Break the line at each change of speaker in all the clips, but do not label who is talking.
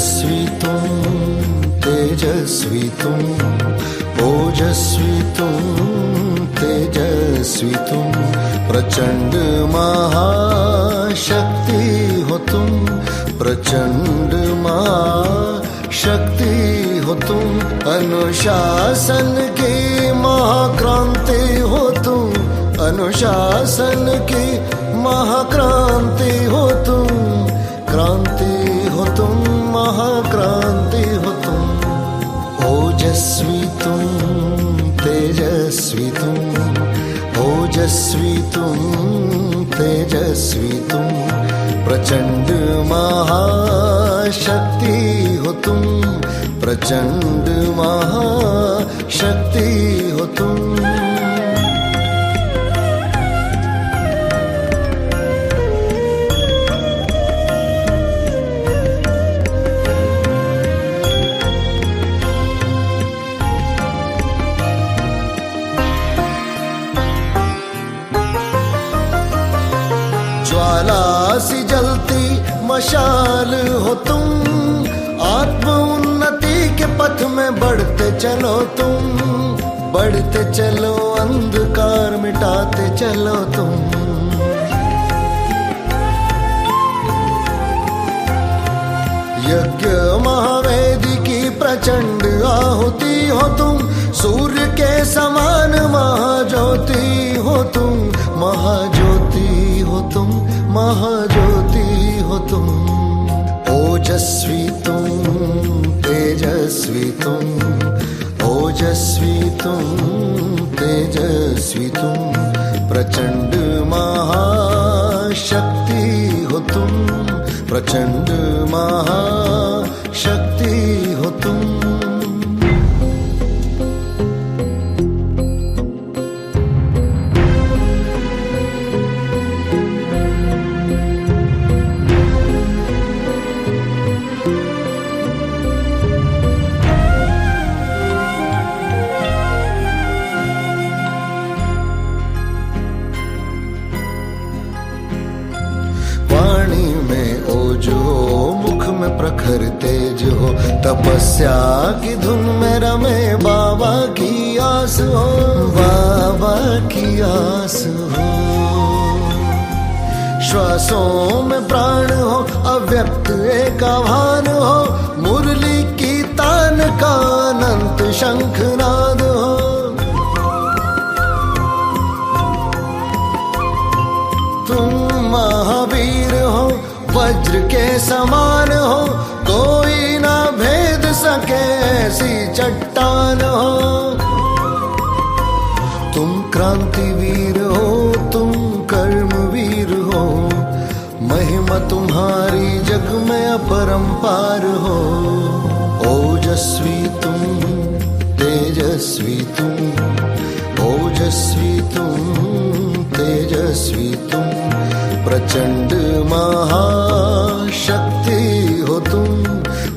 ओजस्वी तुम तेजस्वी तुम, ओजस्वी तुम तेजस्वी तुम, प्रचंड महाशक्ति हो तुम, प्रचंड महाशक्ति हो तुम, अनुशासन की महाक्रांति हो तुम, अनुशासन की महाक्रांति हो तुम, क्रांति हो तुम, महाक्रांति हो तुम। ओजस्वी तुम तेजस्वी तुम, ओजस्वी तुम तेजस्वी तुम, प्रचंड महाशक्ति हो तुम, प्रचंड महाशक्ति हो तुम। ज्वाला सी जलती मशाल हो तुम, आत्म उन्नति के पथ में बढ़ते चलो तुम, बढ़ते चलो अंधकार मिटाते चलो तुम। यज्ञ महावेदी की प्रचंड आहुति हो तुम, सूर्य के समान महाज्योति हो तुम, महाज्योति हो तुम, महाज्योति हो तुम। ओजस्वी तुम तेजस्वी तुम, ओजस्वी तुम तेजस्वी तुम, प्रचंड महाशक्ति हो तुम, प्रचंड महाशक्ति हो तुम। वाणी में ओज हो, मुख में प्रखर तेज हो, तपस्या की धुन में रमे बाबा की आस हो, बाबा की आस हो। श्वासों में प्राण हो, अव्यक्त एक आह्वान हो, मुरली की तान का अनंत शंखनाद हो। तुम महावीर हो, वज्र के समान हो, कोई ना भेद सके ऐसी चट्टान हो। तुम क्रांतिवीर हो, तुम कर्मवीर हो, महिमा तुम्हारी जग में अपरंपार हो। ओजस्वी तुम तेजस्वी तुम, ओजस्वी तुम तेजस्वी तुम, प्रचंड महाशक्ति हो तुम,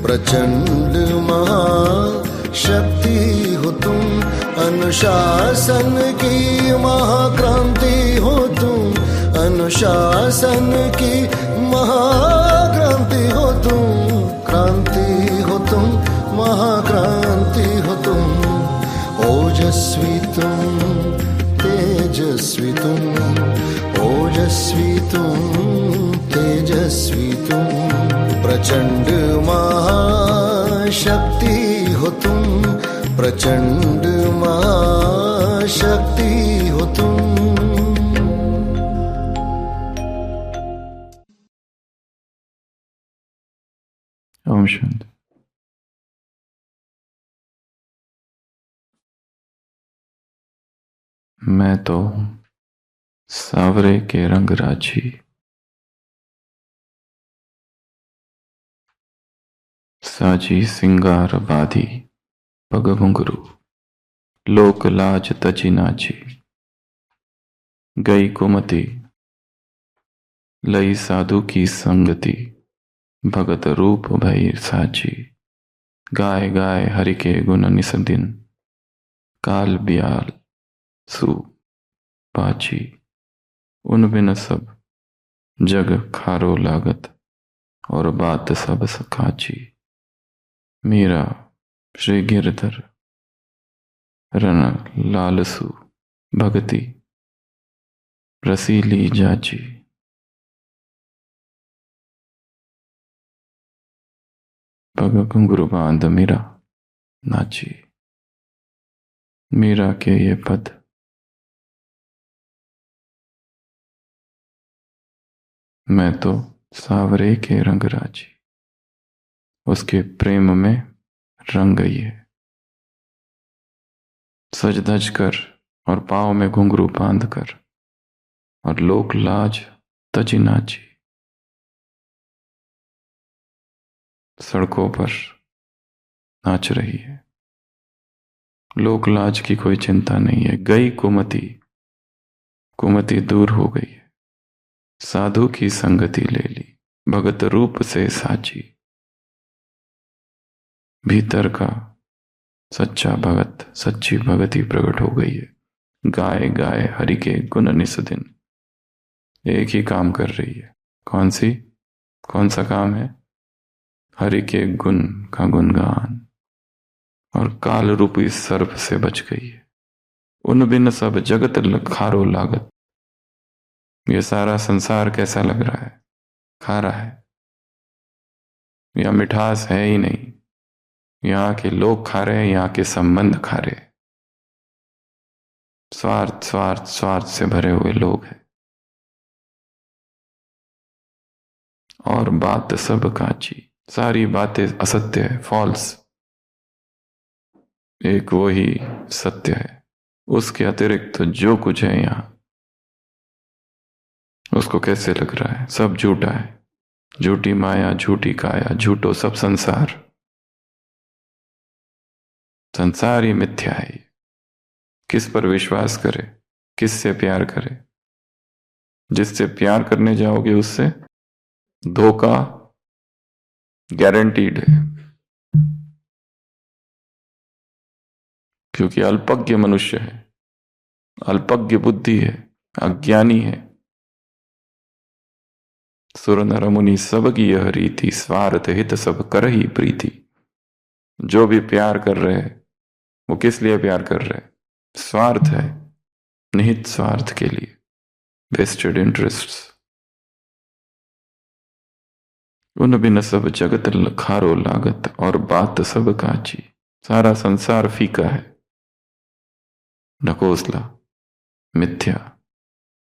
प्रचंड महाशक्ति हो तुम, अनुशासन की महाक्रांति हो तुम, अनुशासन की महाक्रांति हो तुम, क्रांति हो तुम, महाक्रांति हो तुम। ओजस्वी तुम तेजस्वी तुम, ओजस्वी तुम तेजस्वी तुम, प्रचंड महाशक्ति हो तुम, प्रचंड महाशक्ति हो तुम।
ओम शांति। मैं तो सावरे के रंग राजी, साजी सिंगार बाधी, पग घुंघरू, लोक लाज तजी नाची। गई कुमति लई साधु की संगति, भगत रूप भई साची। गाय गाय हरि के गुण निस दिन, काल ब्याल सु पाची। उन बिन सब जग खारो लागत, और बात सब सखाची। मीरा श्री गिरधर रन लालसु भगति रसीली जाची। पग घुंघरू बांध मीरा नाची। मीरा के ये पद मैं तो सावरे के रंग राजी, उसके प्रेम में रंग गई है। सज धज कर और पाँव में घुंघरू बांध कर और लोक लाज तजी नाची। सड़कों पर नाच रही है, लोक लाज की कोई चिंता नहीं है। गई कुमति, कुमति दूर हो गई है। साधु की संगति ले ली, भगत रूप से साची। भीतर का सच्चा भगत, सच्ची भगति प्रकट हो गई है। गाय गाय हरि के गुण निस दिन, एक ही काम कर रही है। कौन सा काम है? हरि के गुण का गुणगान, और काल रूपी सर्प से बच गई है। उन बिन सब जगत खारो लागत। ये सारा संसार कैसा लग रहा है? खारा है, या मिठास है ही नहीं। यहाँ के लोग खा रहे हैं, यहाँ के संबंध खा रहे हैं। स्वार्थ स्वार्थ स्वार्थ से भरे हुए लोग हैं। और बात सब काची, सारी बातें असत्य है, फॉल्स। एक वो ही सत्य है, उसके अतिरिक्त जो कुछ है यहाँ, उसको कैसे लग रहा है? सब झूठा है। झूठी माया, झूठी काया, झूठो सब संसार। संसार ही मिथ्या है। किस पर विश्वास करे? किससे प्यार करे? जिससे प्यार करने जाओगे उससे धोखा गारंटीड है, क्योंकि अल्पज्ञ मनुष्य है, अल्पज्ञ बुद्धि है, अज्ञानी है। सुर नर मुनि सब की यह रीति, स्वार्थ हित सब कर ही प्रीति। जो भी प्यार कर रहे हैं वो किस लिए प्यार कर रहे हैं? स्वार्थ है, निहित स्वार्थ के लिए, वेस्टेड इंटरेस्ट्स। उन बिन सब जगत खारो लागत, और बात सब काची। सारा संसार फीका है, ढकोसला, मिथ्या,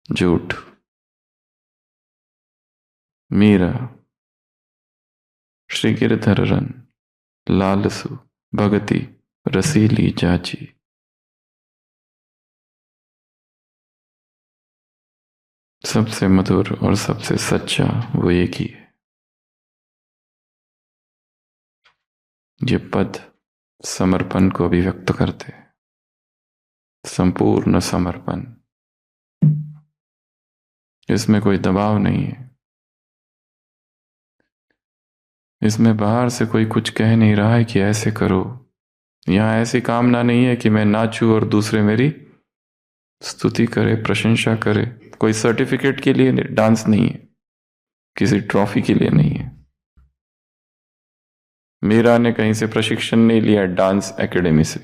झूठ। मीरा श्री गिरधर रन लालसु भगति रसीली जाची। सबसे मधुर और सबसे सच्चा वो एक ही है। ये पद समर्पण को अभिव्यक्त करते हैं, संपूर्ण समर्पण। इसमें कोई दबाव नहीं है, इसमें बाहर से कोई कुछ कह नहीं रहा है कि ऐसे करो। यहां ऐसी कामना नहीं है कि मैं नाचूं और दूसरे मेरी स्तुति करे, प्रशंसा करे। कोई सर्टिफिकेट के लिए डांस नहीं है, किसी ट्रॉफी के लिए नहीं है। मीरा ने कहीं से प्रशिक्षण नहीं लिया डांस एकेडमी से,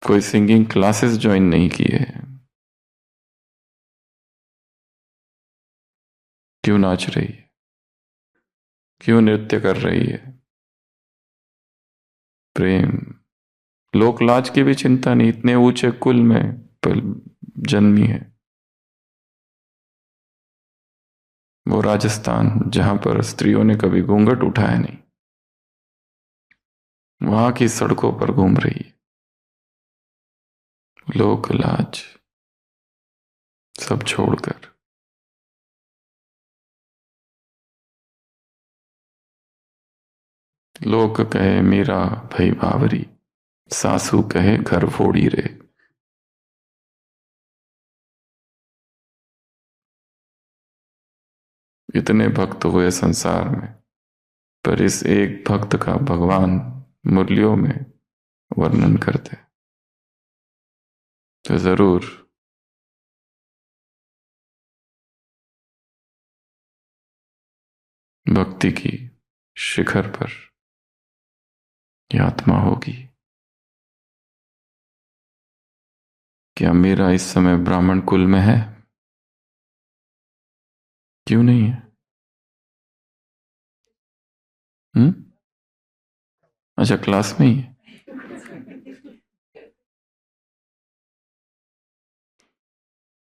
कोई सिंगिंग क्लासेस ज्वाइन नहीं किए हैं। क्यों नाच रही है? क्यों नृत्य कर रही है? प्रेम, लोक लाज की भी चिंता नहीं। इतने ऊंचे कुल में जन्मी है, वो राजस्थान जहां पर स्त्रियों ने कभी घूंघट उठाया नहीं, वहां की सड़कों पर घूम रही है। लोक लाज सब छोड़कर। लोग कहे मेरा भई बावरी, सासू कहे घर फोड़ी रे। इतने भक्त हुए संसार में, पर इस एक भक्त का भगवान मुरलियों में वर्णन करते तो जरूर भक्ति की शिखर पर ये आत्मा होगी। क्या मेरा इस समय ब्राह्मण कुल में है? क्यों नहीं है? अच्छा, क्लास में ही है।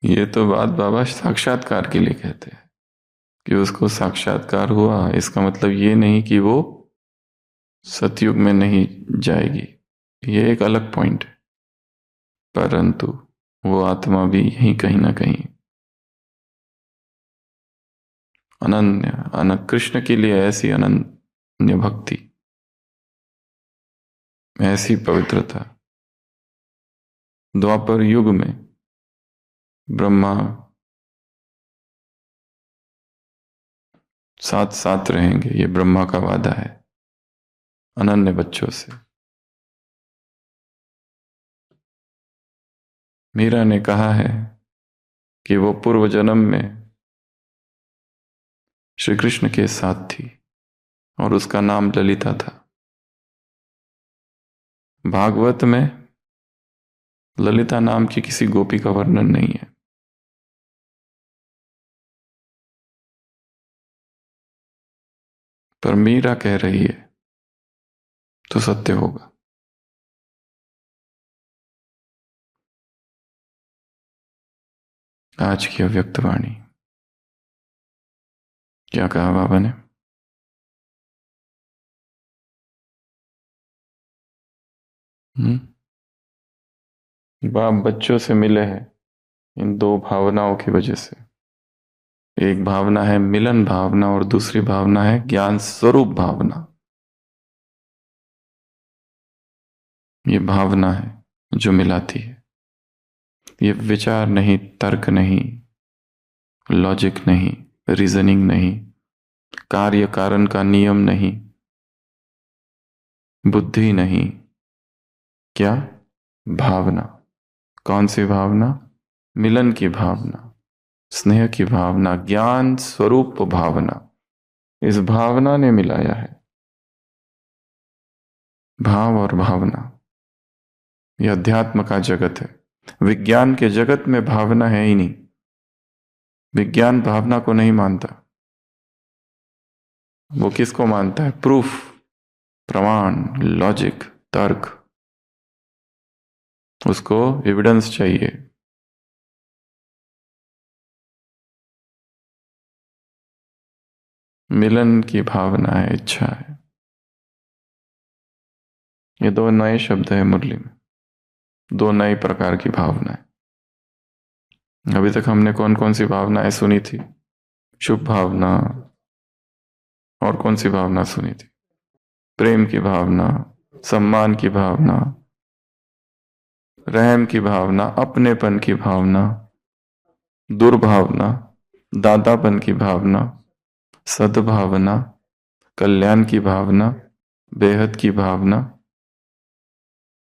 ये तो बात बाबा साक्षात्कार के लिए कहते हैं कि उसको साक्षात्कार हुआ, इसका मतलब ये नहीं कि वो सतयुग में नहीं जाएगी। ये एक अलग पॉइंट है, परंतु वो आत्मा भी यहीं कहीं ना कहीं अनन्य कृष्ण के लिए ऐसी अनन्य भक्ति, ऐसी पवित्रता। द्वापर युग में ब्रह्मा साथ साथ रहेंगे, ये ब्रह्मा का वादा है अनन्य बच्चों से। मीरा ने कहा है कि वो पूर्व जन्म में श्री कृष्ण के साथ थी और उसका नाम ललिता था। भागवत में ललिता नाम की किसी गोपी का वर्णन नहीं है, पर मीरा कह रही है तो सत्य होगा। आज की अव्यक्त वाणी। क्या कहा बाबा ने? बाप बच्चों से मिले हैं इन दो भावनाओं की वजह से। एक भावना है मिलन भावना और दूसरी भावना है ज्ञान स्वरूप भावना। ये भावना है जो मिलाती है। ये विचार नहीं, तर्क नहीं, लॉजिक नहीं, रीजनिंग नहीं, कार्य कारण का नियम नहीं, बुद्धि नहीं। क्या? भावना। कौन सी भावना? मिलन की भावना, स्नेह की भावना, ज्ञान स्वरूप भावना। इस भावना ने मिलाया है भाव और भावना। यह अध्यात्म का जगत है। विज्ञान के जगत में भावना है ही नहीं। विज्ञान भावना को नहीं मानता। वो किसको मानता है? प्रूफ, प्रमाण, लॉजिक, तर्क। उसको एविडेंस चाहिए। मिलन की भावना है, इच्छा है। ये दो नए शब्द है मुरली में, दो नई प्रकार की भावना है। अभी तक हमने कौन कौन सी भावनाएं सुनी थी? शुभ भावना। और कौन सी भावना सुनी थी? प्रेम की भावना, सम्मान की भावना, रहम की भावना, अपनेपन की भावना, दुर्भावना, दादापन की भावना, सद्भावना, कल्याण की भावना, बेहद की भावना,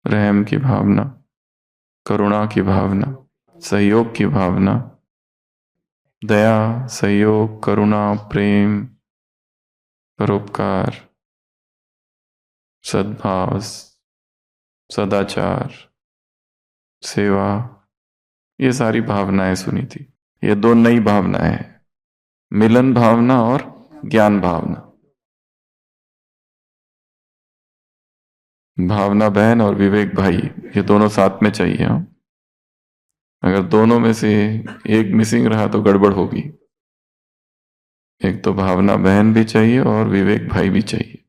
रहम की भावना, करुणा की भावना, सहयोग की भावना, दया, सहयोग, करुणा, प्रेम, परोपकार, सद्भाव, सदाचार, सेवा। ये सारी भावनाएं सुनी थी। ये दो नई भावनाएं हैं, मिलन भावना और ज्ञान भावना। भावना बहन और विवेक भाई, ये दोनों साथ में चाहिए। हाँ? अगर दोनों में से एक मिसिंग रहा तो गड़बड़ होगी। एक तो भावना बहन भी चाहिए और विवेक भाई भी चाहिए।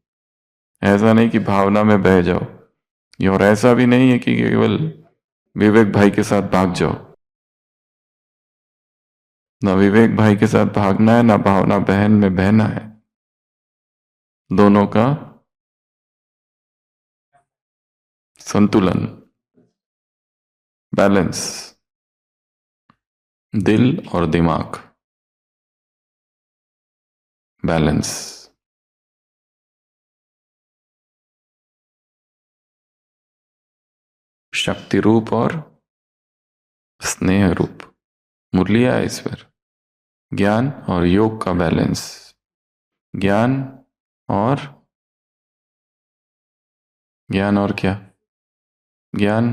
ऐसा नहीं कि भावना में बह जाओ, ये और ऐसा भी नहीं है कि केवल विवेक भाई के साथ भाग जाओ। ना विवेक भाई के साथ भागना है, ना भावना बहन में बहना है। दोनों का संतुलन, बैलेंस, दिल और दिमाग बैलेंस। शक्ति रूप और स्नेह रूप। मुरली है इस पर। ज्ञान और योग का बैलेंस, ज्ञान और ज्ञान और क्या? ज्ञान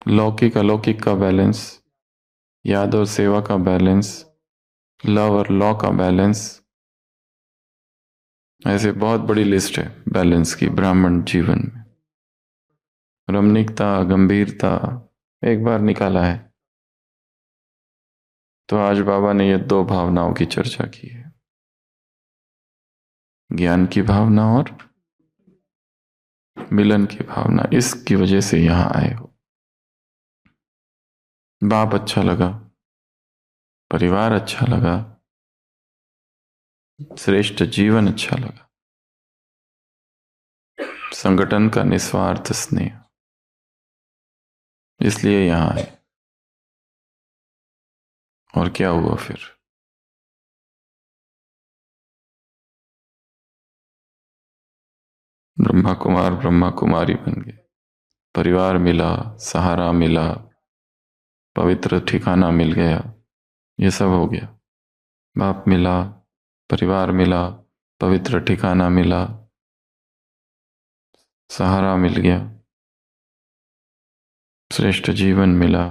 लौकिक अलौकिक का बैलेंस, याद और सेवा का बैलेंस, लव और लॉ का बैलेंस। ऐसे बहुत बड़ी लिस्ट है बैलेंस की ब्राह्मण जीवन में। रमणीकता, गंभीरता एक बार निकाला है तो आज बाबा ने ये दो भावनाओं की चर्चा की है, ज्ञान की भावना और मिलन की भावना। इसकी वजह से यहां आए हो। बाप अच्छा लगा, परिवार अच्छा लगा, श्रेष्ठ जीवन अच्छा लगा, संगठन का निस्वार्थ स्नेह, इसलिए यहां आए। और क्या हुआ फिर? ब्रह्मा कुमार ब्रह्मा कुमारी बन गए, परिवार मिला, सहारा मिला, पवित्र ठिकाना मिल गया, ये सब हो गया। बाप मिला, परिवार मिला, पवित्र ठिकाना मिला, सहारा मिल गया, श्रेष्ठ जीवन मिला,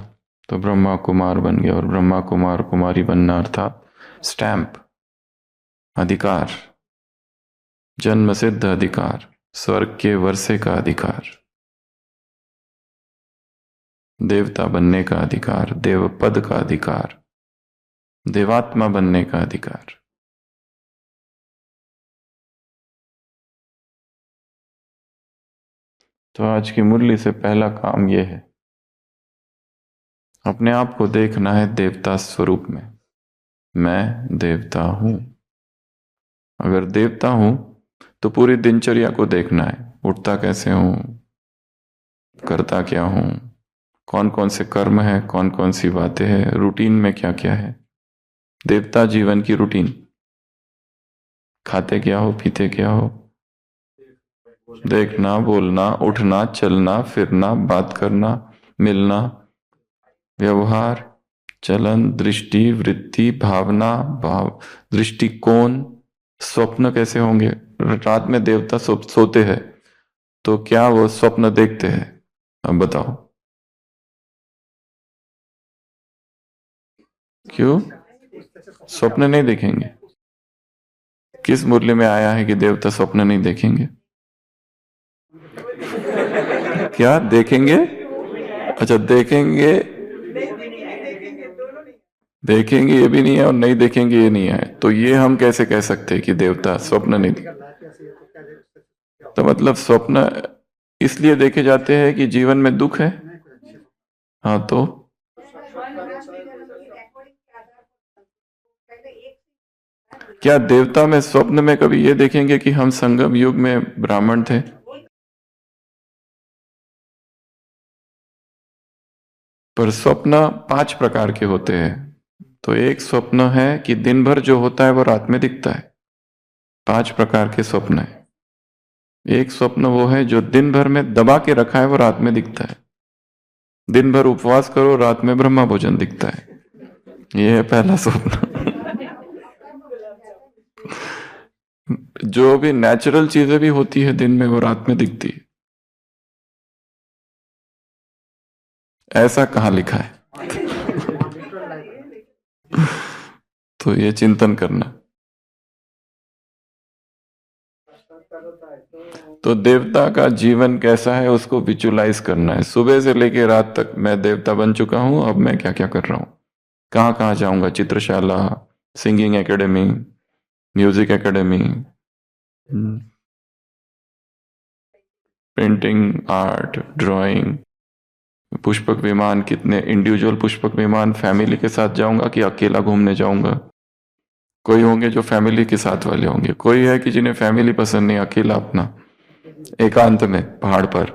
तो ब्रह्मा कुमार बन गया। और ब्रह्मा कुमार कुमारी बनना अर्थात स्टैंप, अधिकार, जन्म सिद्ध अधिकार, स्वर्ग के वर्षे का अधिकार, देवता बनने का अधिकार, देव पद का अधिकार, देवात्मा बनने का अधिकार। तो आज की मुरली से पहला काम यह है, अपने आप को देखना है देवता स्वरूप में। मैं देवता हूं। अगर देवता हूं तो पूरी दिनचर्या को देखना है, उठता कैसे हूं, करता क्या हूं, कौन कौन से कर्म है, कौन कौन सी बातें हैं, रूटीन में क्या क्या है। देवता जीवन की रूटीन, खाते क्या हो, पीते क्या हो, देखना, बोलना, उठना, चलना, फिरना, बात करना, मिलना, व्यवहार, चलन, दृष्टि, वृत्ति, भावना, भाव, दृष्टिकोण, स्वप्न कैसे होंगे। रात में देवता सोते हैं तो क्या वो स्वप्न देखते हैं? अब बताओ क्यों स्वप्न नहीं देखेंगे? किस मुरली में आया है कि देवता स्वप्न नहीं देखेंगे? क्या देखेंगे? अच्छा, देखेंगे, देखेंगे ये भी नहीं है और नहीं देखेंगे ये नहीं है, तो ये हम कैसे कह सकते हैं कि देवता स्वप्न नहीं देखेंगे? तो मतलब स्वप्न इसलिए देखे जाते हैं कि जीवन में दुख है। हाँ, तो क्या देवता में स्वप्न में कभी ये देखेंगे कि हम संगम युग में ब्राह्मण थे? पर स्वप्न 5 प्रकार के होते हैं। तो एक स्वप्न है कि दिन भर जो होता है वो रात में दिखता है। 5 प्रकार के स्वप्न है। एक स्वप्न वो है जो दिन भर में दबा के रखा है, वो रात में दिखता है। दिन भर उपवास करो, रात में ब्रह्मा भोजन दिखता है। ये है पहला स्वप्न। जो भी नेचुरल चीजें भी होती है दिन में, वो रात में दिखती है। ऐसा कहाँ लिखा है? तो ये चिंतन करना। तो देवता का जीवन कैसा है उसको विजुलाइज करना है। सुबह से लेकर रात तक मैं देवता बन चुका हूं, अब मैं क्या क्या कर रहा हूं, कहां कहां जाऊंगा, Chitrashala, singing academy, music academy, painting, art, drawing, Pushpak Viman, कितने इंडिविजुअल पुष्पक विमान, फैमिली के साथ जाऊंगा कि अकेला घूमने जाऊंगा। कोई होंगे जो फैमिली के साथ वाले होंगे, कोई है कि जिन्हें फैमिली पसंद नहीं, अकेला अपना एकांत में पहाड़ पर,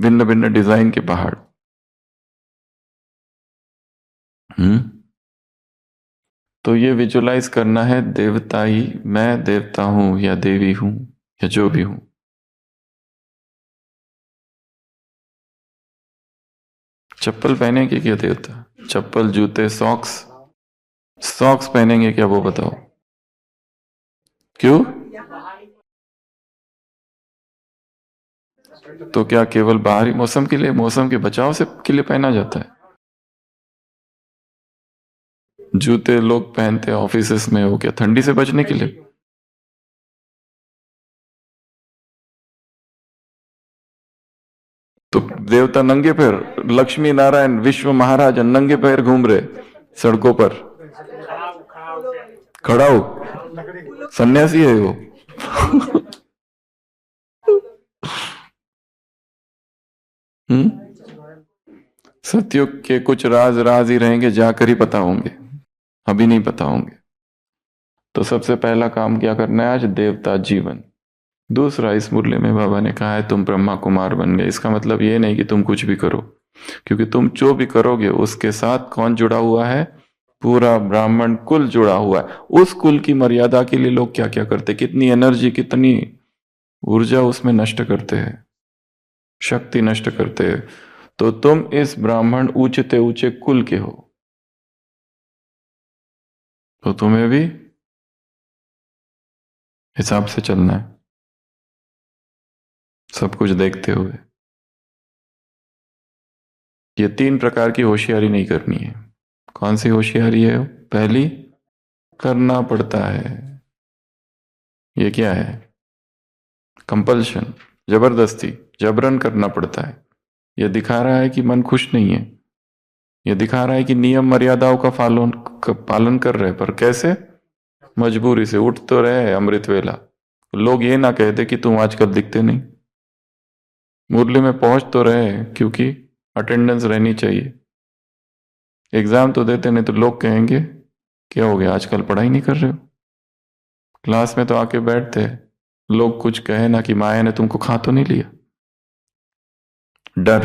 भिन्न भिन्न डिजाइन के पहाड़। तो ये विजुलाइज करना है देवता ही, मैं देवता हूं या देवी हूं या जो भी हूं। चप्पल पहनेंगे क्या देवता? चप्पल, जूते, सॉक्स, सॉक्स पहनेंगे क्या वो बताओ? क्यों? तो क्या केवल बाहरी मौसम के लिए, मौसम के बचाव से के लिए पहना जाता है? जूते लोग पहनते हैं ऑफिसेस में, वो क्या ठंडी से बचने के लिए? तो देवता नंगे पैर, लक्ष्मी नारायण विश्व महाराज नंगे पैर घूम रहे सड़कों पर, खड़ा हो, सन्यासी है वो। सतयुग के कुछ राज राज ही रहेंगे, जाकर ही पता होंगे, अभी नहीं पता होंगे। तो सबसे पहला काम क्या करना है आज? देवता जीवन। दूसरा, इस मुरली में बाबा ने कहा है तुम ब्रह्मा कुमार बन गए। इसका मतलब ये नहीं कि तुम कुछ भी करो, क्योंकि तुम जो भी करोगे उसके साथ कौन जुड़ा हुआ है? पूरा ब्राह्मण कुल जुड़ा हुआ है। उस कुल की मर्यादा के लिए लोग क्या क्या करते, कितनी एनर्जी, कितनी ऊर्जा उसमें नष्ट करते हैं, शक्ति नष्ट करते हैं। तो तुम इस ब्राह्मण ऊंचते ऊंचे कुल के हो, तो तुम्हें भी हिसाब से चलना है, सब कुछ देखते हुए। ये 3 प्रकार की होशियारी नहीं करनी है। कौन सी होशियारी है? पहली, करना पड़ता है। ये क्या है? कंपल्शन, जबरदस्ती, जबरन करना पड़ता है। यह दिखा रहा है कि मन खुश नहीं है, यह दिखा रहा है कि नियम मर्यादाओं का पालन कर रहे, पर कैसे? मजबूरी से। उठ तो रहे अमृत वेला, लोग ये ना कहते कि तुम आजकल दिखते नहीं। मुरली में पहुंच तो रहे, क्योंकि अटेंडेंस रहनी चाहिए। एग्जाम तो देते, नहीं तो लोग कहेंगे क्या हो गया, आजकल पढ़ाई नहीं कर रहे हो। क्लास में तो आके बैठते, लोग कुछ कहे ना कि माया ने तुमको खा तो नहीं लिया। डर,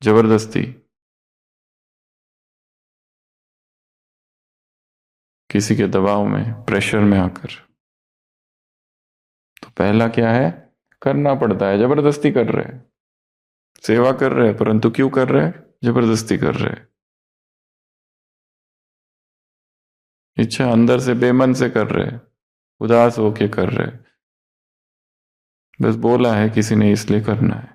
जबरदस्ती, किसी के दबाव में, प्रेशर में आकर। तो पहला क्या है? करना पड़ता है, जबरदस्ती कर रहे हैं। सेवा कर रहे हैं, परंतु क्यों कर रहे हैं? जबरदस्ती कर रहे हैं। इच्छा अंदर से बेमन से कर रहे हैं, उदास होके कर रहे हैं, बस बोला है किसी ने इसलिए करना है।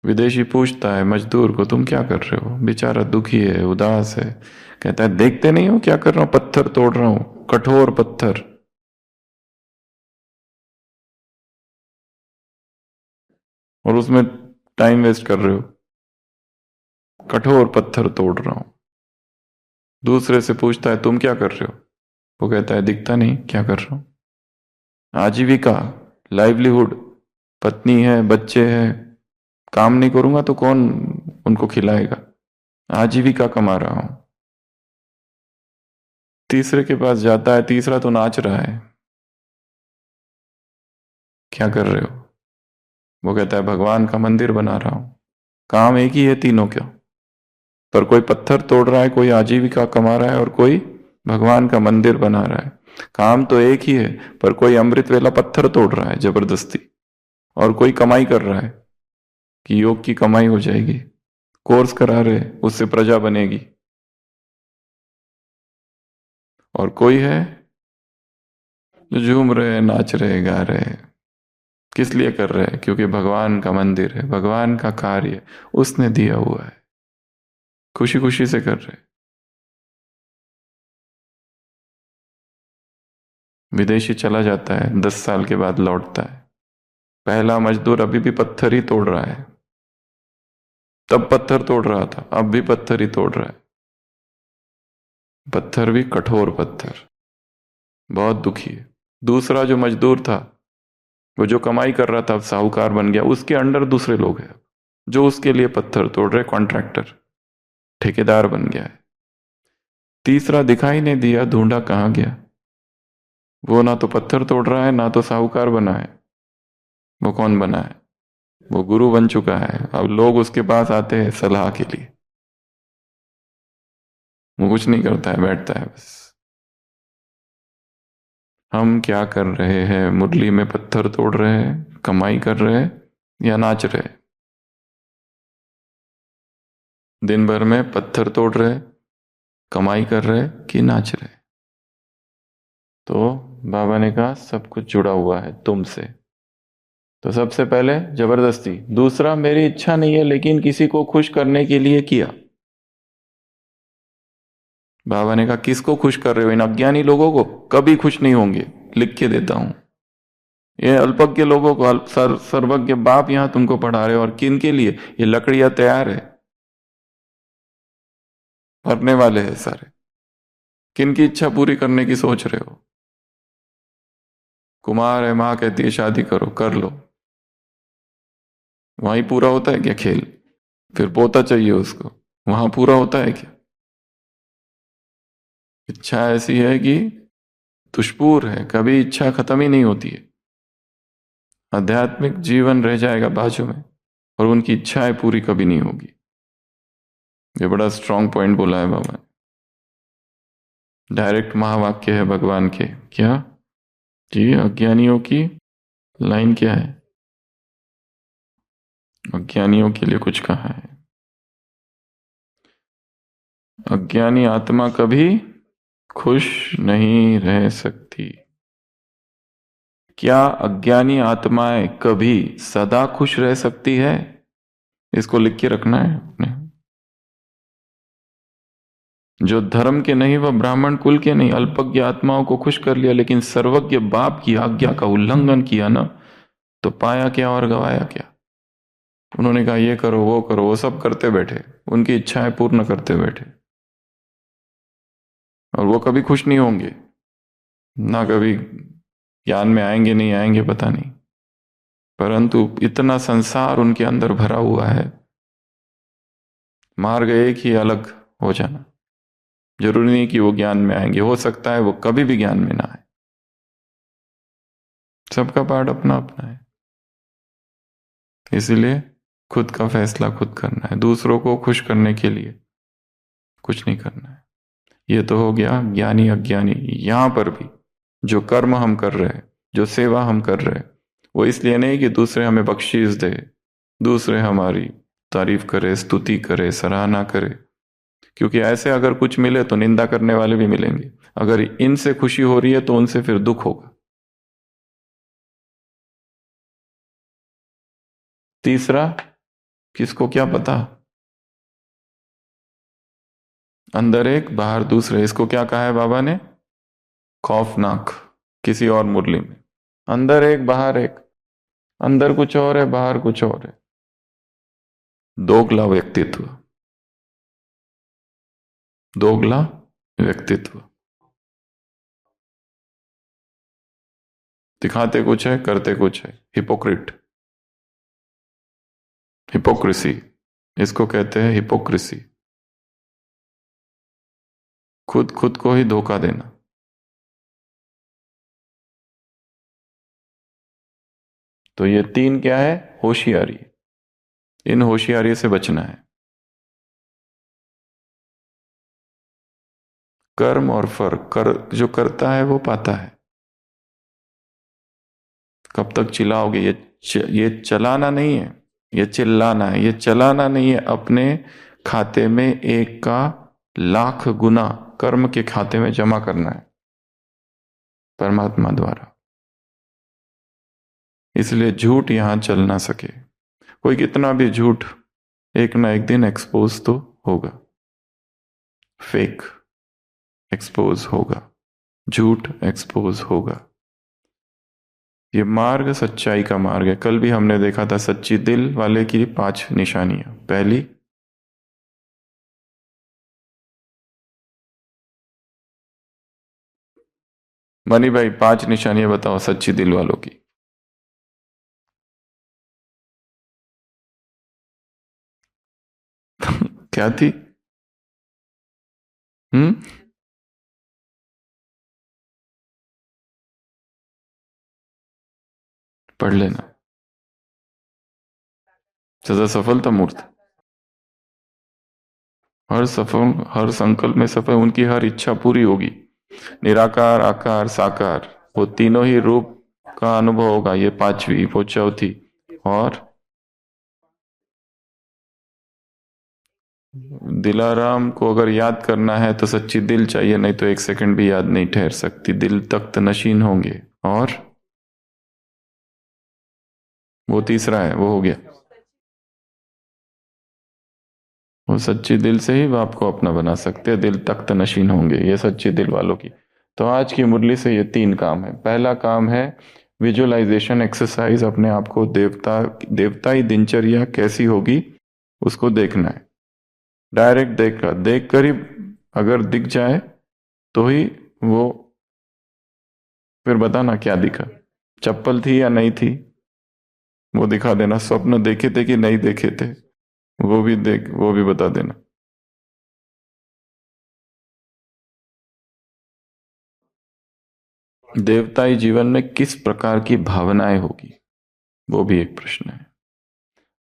विदेशी पूछता है मजदूर को, तुम क्या कर रहे हो? बेचारा दुखी है, उदास है, कहता है देखते नहीं हो क्या कर रहा हूं? पत्थर तोड़ रहा हूं, कठोर पत्थर। और उसमें टाइम वेस्ट कर रहे हो, कठोर पत्थर तोड़ रहा हूं। दूसरे से पूछता है तुम क्या कर रहे हो? वो कहता है दिखता नहीं क्या कर रहा हूं। आजीविका, लाइवलीहुड, पत्नी है, बच्चे हैं, काम नहीं करूंगा तो कौन उनको खिलाएगा? आजीविका कमा रहा हूं। तीसरे के पास जाता है, तीसरा तो नाच रहा है, क्या कर रहे हो? वो कहता है भगवान का मंदिर बना रहा हूं। काम एक ही है तीनों का, पर कोई पत्थर तोड़ रहा है, कोई आजीविका कमा रहा है, और कोई भगवान का मंदिर बना रहा है। काम तो एक ही है, पर कोई अमृत वेला पत्थर तोड़ रहा है जबरदस्ती, और कोई कमाई कर रहा है कि योग की कमाई हो जाएगी, कोर्स करा रहे उससे प्रजा बनेगी। और कोई है जो झूम रहे, नाच रहे, गा रहे। किस लिए कर रहे हैं? क्योंकि भगवान का मंदिर है, भगवान का कार्य उसने दिया हुआ है, खुशी खुशी से कर रहे। विदेशी चला जाता है, 10 साल के बाद लौटता है, पहला मजदूर अभी भी पत्थर ही तोड़ रहा है। तब पत्थर तोड़ रहा था, अब भी पत्थर ही तोड़ रहा है, पत्थर भी कठोर पत्थर। बहुत दुखी है। दूसरा जो मजदूर था, वो जो कमाई कर रहा था, अब साहूकार बन गया, उसके अंडर दूसरे लोग हैं जो उसके लिए पत्थर तोड़ रहे, कॉन्ट्रैक्टर, ठेकेदार बन गया है। तीसरा दिखाई नहीं दिया, ढूंढा कहां गया। वो ना तो पत्थर तोड़ रहा है, ना तो साहूकार बना है। वो कौन बना है? वो गुरु बन चुका है। अब लोग उसके पास आते हैं सलाह के लिए, वो कुछ नहीं करता है, बैठता है बस। हम क्या कर रहे हैं? मुरली में पत्थर तोड़ रहे हैं, कमाई कर रहे हैं, या नाच रहे हैं? दिन भर में पत्थर तोड़ रहे, कमाई कर रहे कि नाच रहे? तो बाबा ने कहा सब कुछ जुड़ा हुआ है तुमसे। तो सबसे पहले जबरदस्ती, दूसरा मेरी इच्छा नहीं है लेकिन किसी को खुश करने के लिए किया। बाबा ने कहा किसको खुश कर रहे हो? इन अज्ञानी लोगों को? कभी खुश नहीं होंगे, लिख के देता हूं। ये अल्पज्ञ लोगों को सर्वज्ञ बाप यहां तुमको पढ़ा रहे हो, और किन के लिए? ये लकड़ियां तैयार है, भरने वाले हैं सारे। किन की इच्छा पूरी करने की सोच रहे हो? कुमार है, मां कहती है शादी करो, कर लो, वहीं पूरा होता है क्या खेल? फिर पोता चाहिए उसको, वहां पूरा होता है क्या? इच्छा ऐसी है कि दुष्पूर है, कभी इच्छा खत्म ही नहीं होती है। आध्यात्मिक जीवन रह जाएगा बाजू में, और उनकी इच्छाएं पूरी कभी नहीं होगी। ये बड़ा स्ट्रांग पॉइंट बोला है बाबा ने, डायरेक्ट महावाक्य है भगवान के। क्या जी? अज्ञानियों की लाइन क्या है? अज्ञानियों के लिए कुछ कहा है। अज्ञानी आत्मा कभी खुश नहीं रह सकती। क्या अज्ञानी आत्माएं कभी सदा खुश रह सकती है? इसको लिख के रखना है अपने। जो धर्म के नहीं, वह ब्राह्मण कुल के नहीं, अल्पज्ञ आत्माओं को खुश कर लिया, लेकिन सर्वज्ञ बाप की आज्ञा का उल्लंघन किया ना, तो पाया क्या और गवाया क्या? उन्होंने कहा ये करो वो करो, वो सब करते बैठे, उनकी इच्छाएं पूर्ण करते बैठे, और वो कभी खुश नहीं होंगे। ना कभी ज्ञान में आएंगे, नहीं आएंगे पता नहीं, परंतु इतना संसार उनके अंदर भरा हुआ है। मार्ग एक ही, अलग हो जाना। जरूरी नहीं कि वो ज्ञान में आएंगे, हो सकता है वो कभी भी ज्ञान में ना आए। सबका पार्ट अपना अपना है। इसलिए खुद का फैसला खुद करना है, दूसरों को खुश करने के लिए कुछ नहीं करना है। ये तो हो गया ज्ञानी अज्ञानी। यहां पर भी जो कर्म हम कर रहे हैं, जो सेवा हम कर रहे हैं, वो इसलिए नहीं कि दूसरे हमें बख्शीश दे, दूसरे हमारी तारीफ करे, स्तुति करे, सराहना करे, क्योंकि ऐसे अगर कुछ मिले तो निंदा करने वाले भी मिलेंगे। अगर इनसे खुशी हो रही है तो उनसे फिर दुख होगा। तीसरा, किसको क्या पता, अंदर एक बाहर दूसरे। इसको क्या कहा है बाबा ने? खौफनाक। किसी और मुरली में अंदर एक बाहर एक, अंदर कुछ और है बाहर कुछ और है। दोगला व्यक्तित्व, दोगला व्यक्तित्व। दिखाते कुछ है, करते कुछ है। हिपोक्रिट, हिपोक्रेसी, इसको कहते हैं हिपोक्रेसी। खुद खुद को ही धोखा देना। तो ये तीन क्या है? होशियारी। इन होशियारी से बचना है। कर्म और फल, जो करता है वो पाता है। कब तक चिल्लाओगे? ये चलाना नहीं है, ये चिल्लाना है। ये चलाना नहीं है, अपने खाते में एक का लाख गुना कर्म के खाते में जमा करना है परमात्मा द्वारा। इसलिए झूठ यहां चल ना सके। कोई कितना भी झूठ एक ना एक दिन एक्सपोज तो होगा, फेक एक्सपोज होगा, झूठ एक्सपोज होगा। ये मार्ग सच्चाई का मार्ग है। कल भी हमने देखा था सच्ची दिल वाले की 5 निशानियां। पहली, मनी भाई 5 निशानियां बताओ सच्ची दिल वालों की। क्या थी? हम्म, पढ़ लेना। सदा सफलता मूर्त, हर सफल, हर संकल्प में सफल, उनकी हर इच्छा पूरी होगी। निराकार, आकार, साकार, वो तीनों ही रूप का अनुभव होगा। ये 5वीं, वो 4थी, और दिलाराम को अगर याद करना है तो सच्ची दिल चाहिए, नहीं तो एक सेकंड भी याद नहीं ठहर सकती। दिल तख्त नशीन होंगे। और वो तीसरा है, वो हो गया। वो सच्ची दिल से ही बाप को अपना बना सकते हैं। दिल तख्त नशीन होंगे, ये सच्ची दिल वालों की। तो आज की मुरली से ये 3 काम है। पहला काम है विजुअलाइजेशन एक्सरसाइज। अपने आप को देवताई दिनचर्या कैसी होगी उसको देखना है। डायरेक्ट देख कर ही अगर दिख जाए तो ही वो, फिर बताना क्या दिखा, चप्पल थी या नहीं थी, वो दिखा देना। स्वप्न देखे थे कि नहीं देखे थे, वो भी बता देना। देवताई जीवन में किस प्रकार की भावनाएं होगी, वो भी एक प्रश्न है।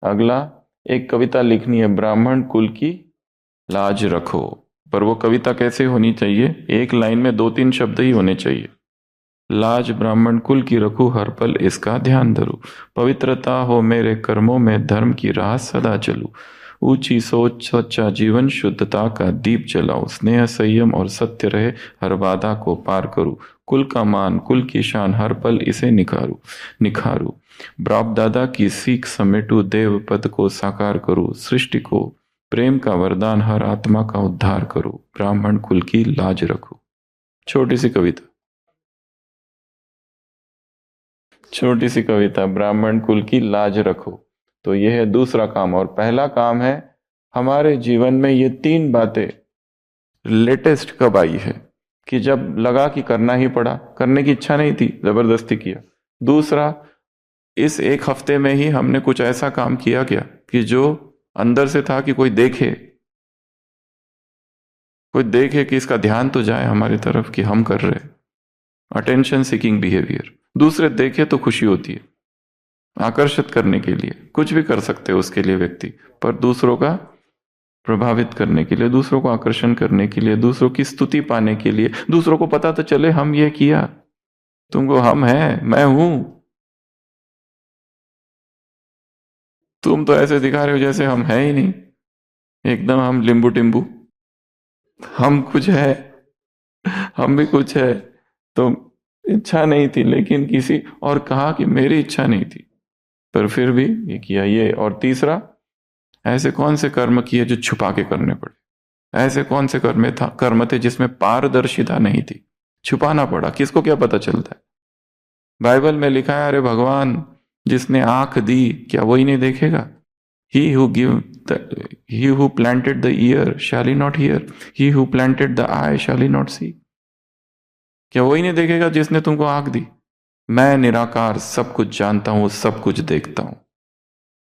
अगला, एक कविता लिखनी है, ब्राह्मण कुल की लाज रखो। पर वो कविता कैसे होनी चाहिए? एक लाइन में 2-3 शब्द ही होने चाहिए। लाज ब्राह्मण कुल की रखूं, हर पल इसका ध्यान धरूं। पवित्रता हो मेरे कर्मों में, धर्म की राह सदा चलूं। ऊंची सोच सच्चा जीवन, शुद्धता का दीप जलाऊं। स्नेह संयम और सत्य रहे, हर बाधा को पार करूं। कुल का मान कुल की शान, हर पल इसे निखारूं। बाप दादा की सीख समेटू, देव पद को साकार करूं। सृष्टि को प्रेम का वरदान, हर आत्मा का उद्धार करूं। ब्राह्मण कुल की लाज रखूं। छोटी सी कविता, छोटी सी कविता, ब्राह्मण कुल की लाज रखो। तो यह है दूसरा काम। और पहला काम है, हमारे जीवन में ये 3 बातें लेटेस्ट कब आई है कि जब लगा कि करना ही पड़ा, करने की इच्छा नहीं थी, जबरदस्ती किया। दूसरा, इस एक हफ्ते में ही हमने कुछ ऐसा काम किया क्या कि जो अंदर से था कि कोई देखे कि इसका ध्यान तो जाए हमारी तरफ कि हम कर रहे। Attention seeking behaviour. दूसरे देखे तो खुशी होती है, आकर्षित करने के लिए कुछ भी कर सकते हैं उसके लिए व्यक्ति, पर दूसरों का प्रभावित करने के लिए, दूसरों को आकर्षण करने के लिए, दूसरों की स्तुति पाने के लिए, दूसरों को पता तो चले हम ये किया, तुमको हम है, मैं हूं। तुम तो ऐसे दिखा रहे हो जैसे हम है ही नहीं, एकदम हम लिंबू टिम्बू। हम कुछ है, हम भी कुछ है। तो इच्छा नहीं थी, लेकिन किसी और कहा कि मेरी इच्छा नहीं थी, पर फिर भी ये किया। ये। और तीसरा, ऐसे कौन से कर्म किए जो छुपा के करने पड़े? ऐसे कौन से कर्म थे जिसमें पारदर्शिता नहीं थी, छुपाना पड़ा? किसको क्या पता चलता है? बाइबल में लिखा है, अरे भगवान जिसने आंख दी, क्या वही नहीं देखेगा? He who planted the ear shall he not hear, he who planted the eye shall he not see. क्या वही नहीं देखेगा जिसने तुमको आंख दी? मैं निराकार सब कुछ जानता हूं, सब कुछ देखता हूं।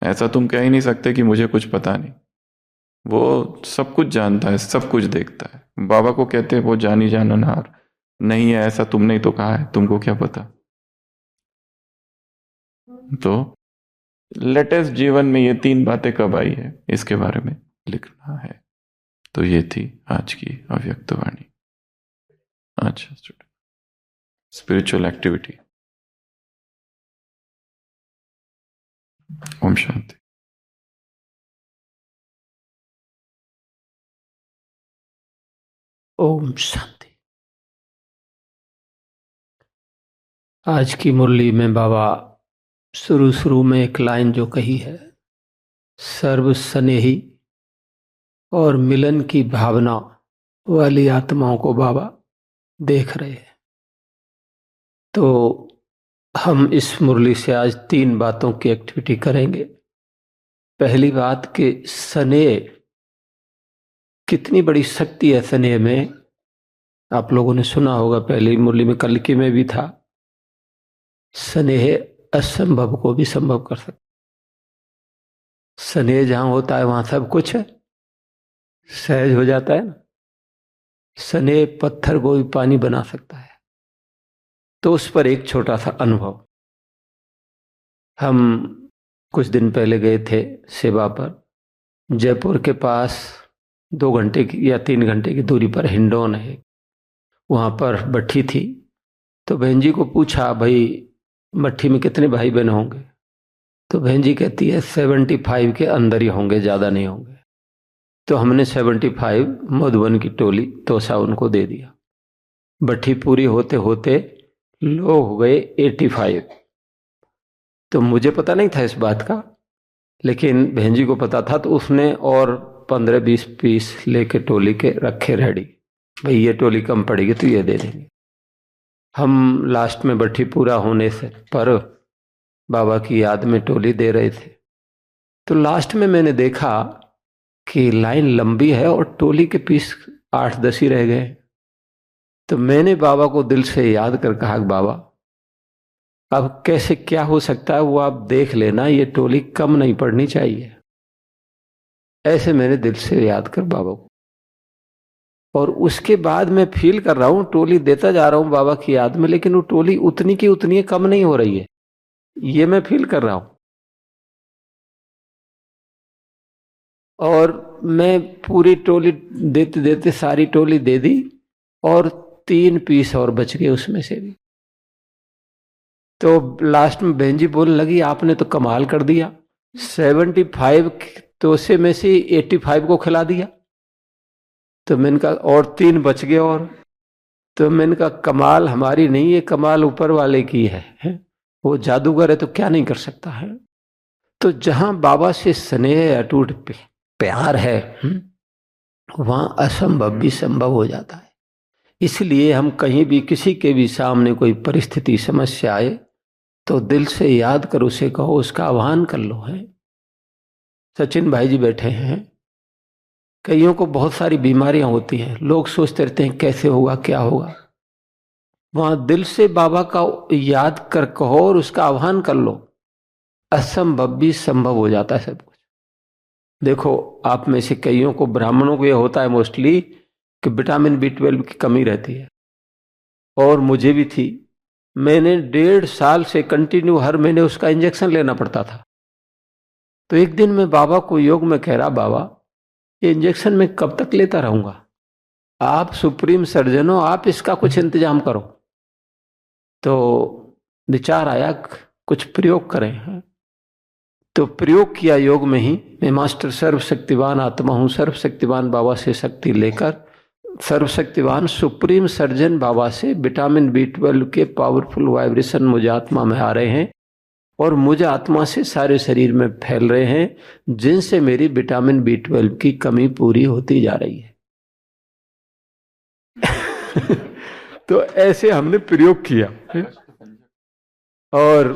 ऐसा तुम कह ही नहीं सकते कि मुझे कुछ पता नहीं। वो सब कुछ जानता है, सब कुछ देखता है। बाबा को कहते हैं वो जानी जाननहार। नहीं है ऐसा तुमने ही तो कहा है, तुमको क्या पता? तो लेटेस्ट जीवन में ये 3 बातें कब आई है, इसके बारे में लिखना है। तो ये थी आज की अव्यक्त वाणी। अच्छा student, spiritual activity. Om Shanti.
Om Shanti. आज की मुरली में बाबा शुरू में एक लाइन जो कही है, सर्व स्नेही और मिलन की भावना वाली आत्माओं को बाबा देख रहे हैं। तो हम इस मुरली से आज 3 बातों की एक्टिविटी करेंगे। पहली बात कि स्नेह, कितनी बड़ी शक्ति है स्नेह में। आप लोगों ने सुना होगा, पहली मुरली में कल की में भी था, स्नेह असंभव को भी संभव कर सकता। स्नेह जहां होता है वहां सब कुछ है, सहज हो जाता है ना। स्नेह पत्थर को भी पानी बना सकता है। तो उस पर एक छोटा सा अनुभव। हम कुछ दिन पहले गए थे सेवा पर, जयपुर के पास 2 घंटे की या 3 घंटे की दूरी पर हिंडौन है, वहां पर भट्ठी थी। तो बहन जी को पूछा, भाई भट्ठी में कितने भाई बहन होंगे? तो बहन जी कहती है 75 के अंदर ही होंगे, ज्यादा नहीं होंगे। तो हमने 75 मधुबन की टोली तोसा उनको दे दिया। भट्ठी पूरी होते होते लो हो गए 85। तो मुझे पता नहीं था इस बात का, लेकिन बहन जी को पता था, तो उसने और 15-20 पीस लेके टोली के रखे रेडी, भाई ये टोली कम पड़ेगी तो ये दे देंगे। हम लास्ट में भट्ठी पूरा होने से पर बाबा की याद में टोली दे रहे थे, तो लास्ट में मैंने देखा कि लाइन लंबी है और टोली के पीस 8-10 ही रह गए। तो मैंने बाबा को दिल से याद कर कहा, बाबा अब कैसे क्या हो सकता है वो आप देख लेना, ये टोली कम नहीं पड़नी चाहिए। ऐसे मैंने दिल से याद कर बाबा को, और उसके बाद मैं फील कर रहा हूं टोली देता जा रहा हूं बाबा की याद में, लेकिन वो टोली उतनी की उतनी कम नहीं हो रही है, ये मैं फील कर रहा हूं। और मैं पूरी टोली देते देते सारी टोली दे दी, और 3 पीस और बच गए उसमें से भी। तो लास्ट में बहन जी बोलने लगी, आपने तो कमाल कर दिया, 75 तोसे में से 85 को खिला दिया। तो मैंने कहा और 3 बच गए, और तो मैंने कहा कमाल हमारी नहीं है, कमाल ऊपर वाले की है? वो जादूगर है तो क्या नहीं कर सकता है। तो जहां बाबा से स्नेह अटूट प्यार है, वहां असंभव भी संभव हो जाता है। इसलिए हम कहीं भी किसी के भी सामने कोई परिस्थिति समस्या आए तो दिल से याद कर उसे कहो, उसका आह्वान कर लो है। सचिन भाई जी बैठे हैं, कईयों को बहुत सारी बीमारियां होती हैं, लोग सोचते रहते हैं कैसे होगा क्या होगा। वहां दिल से बाबा का याद कर कहो और उसका आह्वान कर लो, असंभव भी संभव हो जाता है सब कुछ। देखो आप में से कईयों को, ब्राह्मणों को यह होता है मोस्टली कि विटामिन B12 की कमी रहती है, और मुझे भी थी। मैंने 1.5 साल से कंटिन्यू हर महीने उसका इंजेक्शन लेना पड़ता था। तो एक दिन मैं बाबा को योग में कह रहा, बाबा ये इंजेक्शन मैं कब तक लेता रहूंगा, आप सुप्रीम सर्जन हो, आप इसका कुछ इंतजाम करो। तो विचार आया कुछ प्रयोग करें। तो प्रयोग किया योग में ही। मैं मास्टर सर्वशक्तिवान आत्मा हूं, सर्वशक्तिवान बाबा से शक्ति लेकर सर्वशक्तिवान सुप्रीम सर्जन बाबा से विटामिन B12 के पावरफुल वाइब्रेशन मुझे आत्मा में आ रहे हैं, और मुझे आत्मा से सारे शरीर में फैल रहे हैं, जिनसे मेरी विटामिन B12 की कमी पूरी होती जा रही है। तो ऐसे हमने प्रयोग किया, और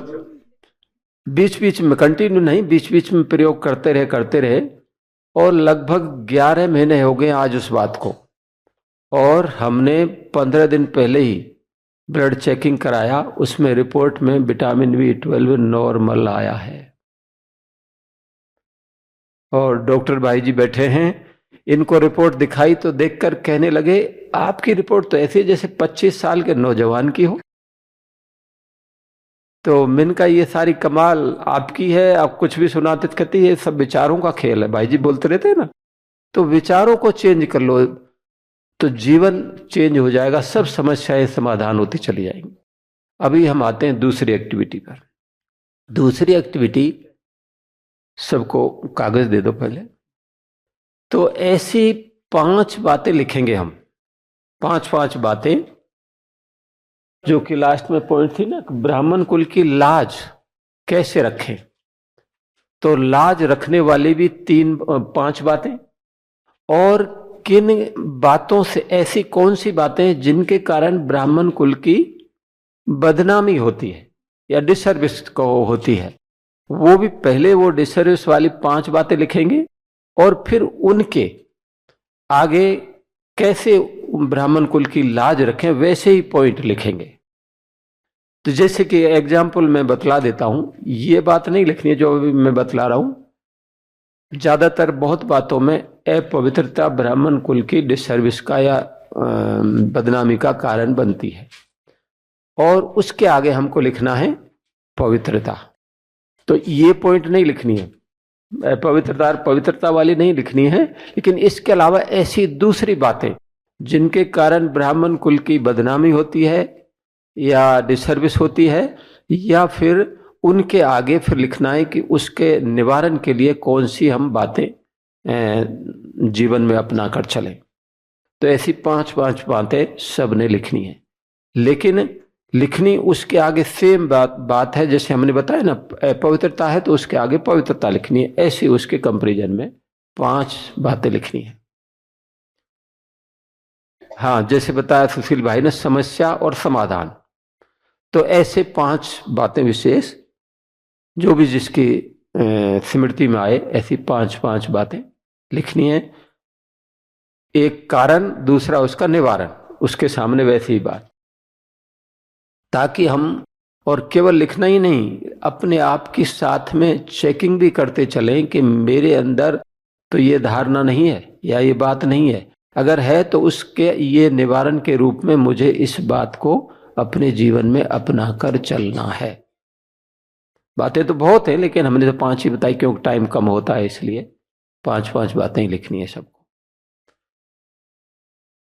बीच बीच में कंटिन्यू नहीं, बीच बीच में प्रयोग करते रहे, और लगभग 11 महीने हो गए आज उस बात को। और हमने 15 दिन पहले ही ब्लड चेकिंग कराया, उसमें रिपोर्ट में विटामिन B12 नॉर्मल आया है। और डॉक्टर भाई जी बैठे हैं, इनको रिपोर्ट दिखाई तो देखकर कहने लगे, आपकी रिपोर्ट तो ऐसी जैसे 25 साल के नौजवान की हो। तो मैंने कहा ये सारी कमाल आपकी है, आप कुछ भी सुनाते कहती है सब विचारों का खेल है। भाई जी बोलते रहते हैं ना, तो विचारों को चेंज कर लो तो जीवन चेंज हो जाएगा, सब समस्याएं समाधान होती चली जाएंगी। अभी हम आते हैं दूसरी एक्टिविटी पर। दूसरी एक्टिविटी, सबको कागज दे दो पहले। तो ऐसी 5 बातें लिखेंगे हम, 5 बातें, जो कि लास्ट में पॉइंट थी ना, ब्राह्मण कुल की लाज कैसे रखें। तो लाज रखने वाली भी 5 बातें, और किन बातों से, ऐसी कौन सी बातें जिनके कारण ब्राह्मण कुल की बदनामी होती है या डिसर्विस को होती है, वो भी पहले वो डिसर्विस वाली 5 बातें लिखेंगे, और फिर उनके आगे कैसे ब्राह्मण कुल की लाज रखें वैसे ही पॉइंट लिखेंगे। तो जैसे कि एग्जाम्पल मैं बतला देता हूं, ये बात नहीं लिखनी है जो अभी मैं बतला रहा हूं। ज्यादातर बहुत बातों में अपवित्रता ब्राह्मण कुल की डिसर्विस का या बदनामी का कारण बनती है, और उसके आगे हमको लिखना है पवित्रता। तो ये पॉइंट नहीं लिखनी है, पवित्रता वाली नहीं लिखनी है, लेकिन इसके अलावा ऐसी दूसरी बातें जिनके कारण ब्राह्मण कुल की बदनामी होती है या डिसर्विस होती है, या फिर उनके आगे फिर लिखना है कि उसके निवारण के लिए कौन सी हम बातें जीवन में अपना कर चलें। तो ऐसी 5-5 बातें सबने लिखनी है, लेकिन लिखनी उसके आगे सेम बात है। जैसे हमने बताया ना, पवित्रता है तो उसके आगे पवित्रता लिखनी है, ऐसे उसके कंपैरिजन में 5 बातें लिखनी है। हाँ, जैसे बताया सुशील भाई ने, समस्या और समाधान, तो ऐसे 5 बातें विशेष जो भी जिसकी स्मृति में आए, ऐसी 5-5 बातें लिखनी है। एक कारण, दूसरा उसका निवारण, उसके सामने वैसी ही बात, ताकि हम, और केवल लिखना ही नहीं, अपने आप की साथ में चेकिंग भी करते चलें कि मेरे अंदर तो ये धारणा नहीं है या ये बात नहीं है, अगर है तो उसके ये निवारण के रूप में मुझे इस बात को अपने जीवन में अपना कर चलना है। बातें तो बहुत है, लेकिन हमने तो 5 ही बताई, क्योंकि टाइम कम होता है, इसलिए 5-5 बातें ही लिखनी है सबको।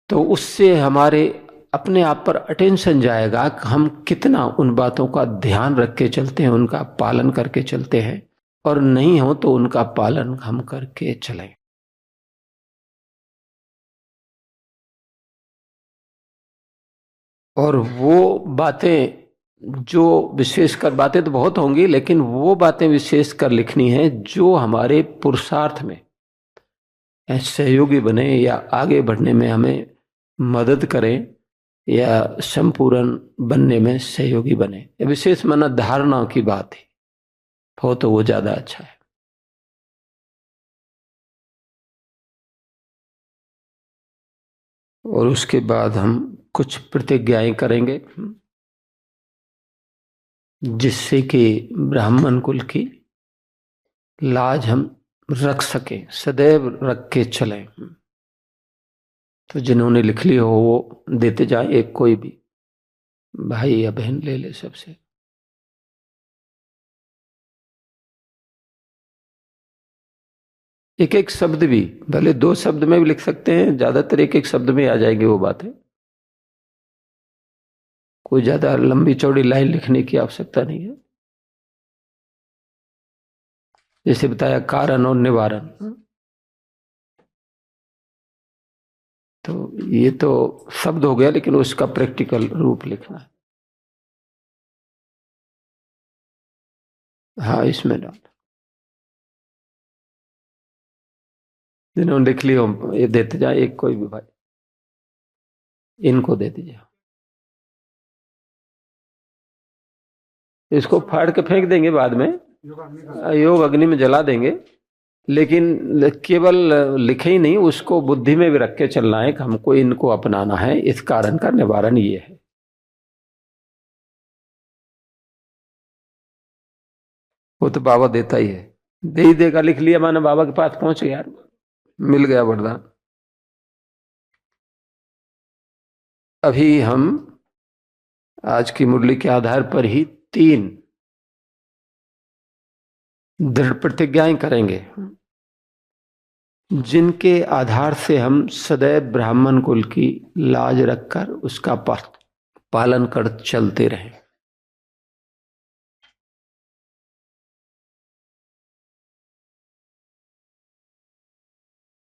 तो उससे हमारे अपने आप पर अटेंशन जाएगा कि हम कितना उन बातों का ध्यान रख के चलते हैं, उनका पालन करके चलते हैं, और नहीं हो तो उनका पालन हम करके चलें। और वो बातें जो विशेषकर, बातें तो बहुत होंगी, लेकिन वो बातें विशेषकर लिखनी है जो हमारे पुरुषार्थ में सहयोगी बने या आगे बढ़ने में हमें मदद करें या संपूर्ण बनने में सहयोगी बने। विशेष माना धारणा की बात है, हो तो वो ज्यादा अच्छा है। और उसके बाद हम कुछ प्रतिज्ञाएं करेंगे, जिससे कि ब्राह्मण कुल की लाज हम रख सकें, सदैव रख के चलें। तो जिन्होंने लिख ली हो वो देते जाए, एक कोई भी भाई या बहन ले ले सबसे। एक एक शब्द भी, भले 2 शब्द में भी लिख सकते हैं, ज्यादातर एक एक शब्द में आ जाएगी वो बातें, कोई ज्यादा लंबी चौड़ी लाइन लिखने की आवश्यकता नहीं है। जैसे बताया, कारण और निवारण, तो ये तो शब्द हो गया, लेकिन उसका प्रैक्टिकल रूप लिखना है। हाँ, इसमें डाल, जिन्होंने लिख ली हो ये देते जाए, एक कोई भी भाई, इनको दे दीजिए। इसको फाड़ के फेंक देंगे बाद में, योग अग्नि में जला देंगे, लेकिन केवल लिखे ही नहीं, उसको बुद्धि में भी रख के चलना है कि हमको इनको अपनाना है, इस कारण का निवारण ये है। वो तो बाबा देता ही है, दे ही देगा। लिख लिया माना बाबा के पास पहुंच गया, मिल गया वरदान। अभी हम आज की मुरली के आधार पर ही 3 दृढ़ प्रतिज्ञाएं करेंगे, जिनके आधार से हम सदैव ब्राह्मण कुल की लाज रखकर उसका पालन कर चलते रहें।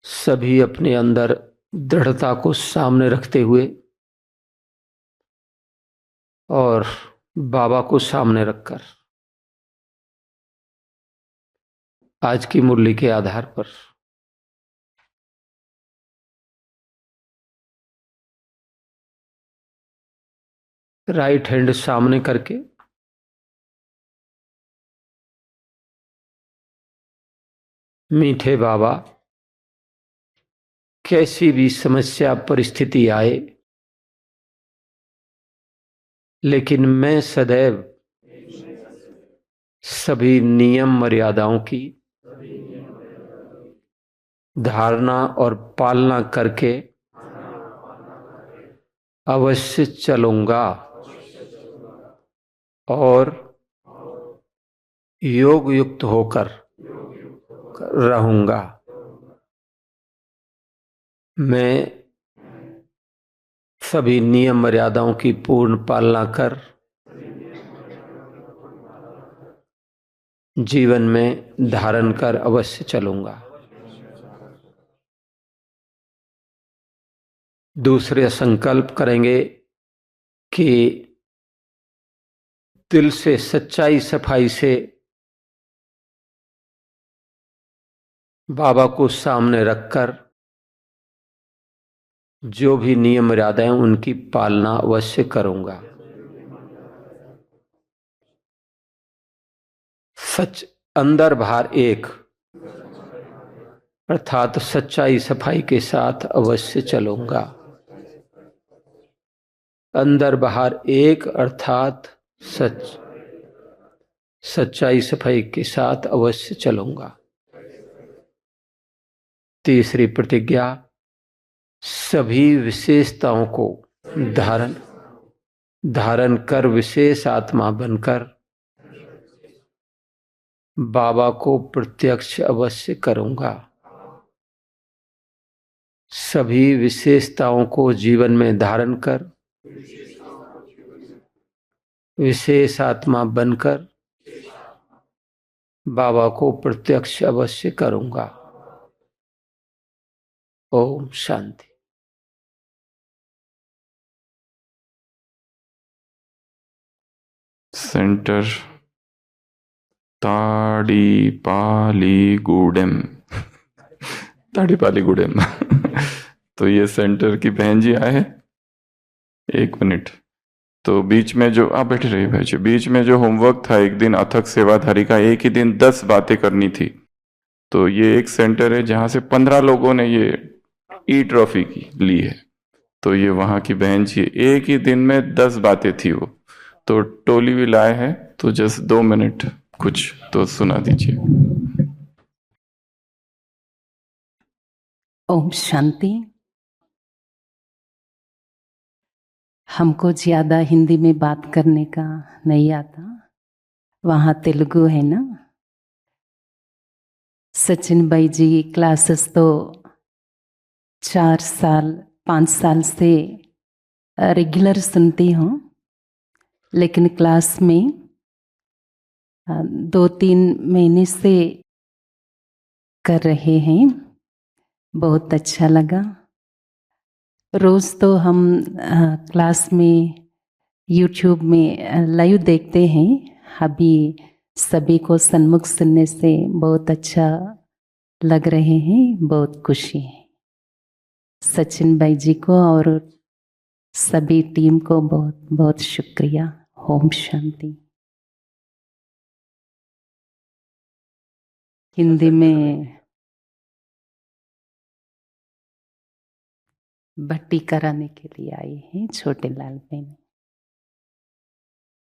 सभी अपने अंदर दृढ़ता को सामने रखते हुए और बाबा को सामने रखकर आज की मुरली के आधार पर राइट हैंड सामने करके मीठे बाबा, कैसी भी समस्या परिस्थिति आए, लेकिन मैं सदैव सभी नियम मर्यादाओं की धारणा और पालना करके अवश्य चलूंगा और योग युक्त होकर रहूंगा। मैं सभी नियम मर्यादाओं की पूर्ण पालना कर जीवन में धारण कर अवश्य चलूंगा। दूसरे संकल्प करेंगे कि दिल से सच्चाई सफाई से बाबा को सामने रखकर जो भी नियम मर्यादाएं उनकी पालना अवश्य करूंगा। सच अंदर बाहर एक अर्थात सच्चाई सफाई के साथ अवश्य चलूंगा। अंदर बाहर एक अर्थात सच्चाई सफाई के साथ अवश्य चलूंगा। तीसरी प्रतिज्ञा, सभी विशेषताओं को धारण कर विशेष आत्मा बनकर बाबा को प्रत्यक्ष अवश्य करूंगा। सभी विशेषताओं को जीवन में धारण कर विशेष आत्मा बनकर बाबा को प्रत्यक्ष अवश्य करूंगा। ओम शांति।
सेंटर ताड़ीपालीगुडेम ताड़ीपालीगुडेम तो ये सेंटर की बहन जी आए हैं। 1 मिनट। तो बीच में जो आप बैठे रहिए भाई जी, बीच में जो होमवर्क था एक दिन अथक सेवाधारी का, एक ही दिन 10 बातें करनी थी। तो ये एक सेंटर है जहां से 15 लोगों ने ये ई ट्रॉफी की ली है। तो ये वहां की बहन जी, एक ही दिन में 10 बातें थी वो। तो टोली भी लाए हैं, तो जस्ट 2 मिनट कुछ तो सुना दीजिए।
ओम शांति। हमको ज्यादा हिंदी में बात करने का नहीं आता, वहाँ तेलुगु है ना। सचिन भाई जी क्लासेस तो 4-5 साल से रेगुलर सुनती हूँ, लेकिन क्लास में 2-3 महीने से कर रहे हैं। बहुत अच्छा लगा। रोज़ तो हम क्लास में YouTube में लाइव देखते हैं, अभी सभी को सन्मुख सुनने से बहुत अच्छा लग रहे हैं, बहुत खुशी है। सचिन भाई जी को और सभी टीम को बहुत बहुत शुक्रिया। ओम शांति। हिंदी में भट्टी कराने के लिए आए हैं छोटे लाल बहन।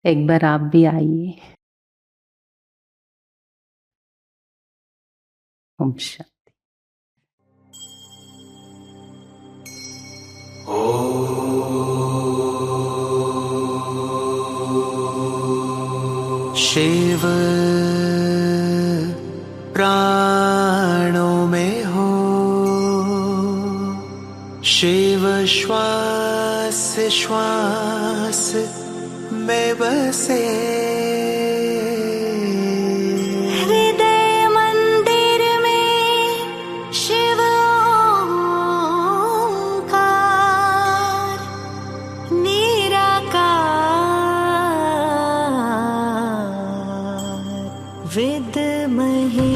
एक बार आप भी आइए। ओम शांति।
शिव प्राणों में हो, शिव श्वास श्वास में बसे।
हृदय मंदिर में शिव ओंकार निराकार विद्महे।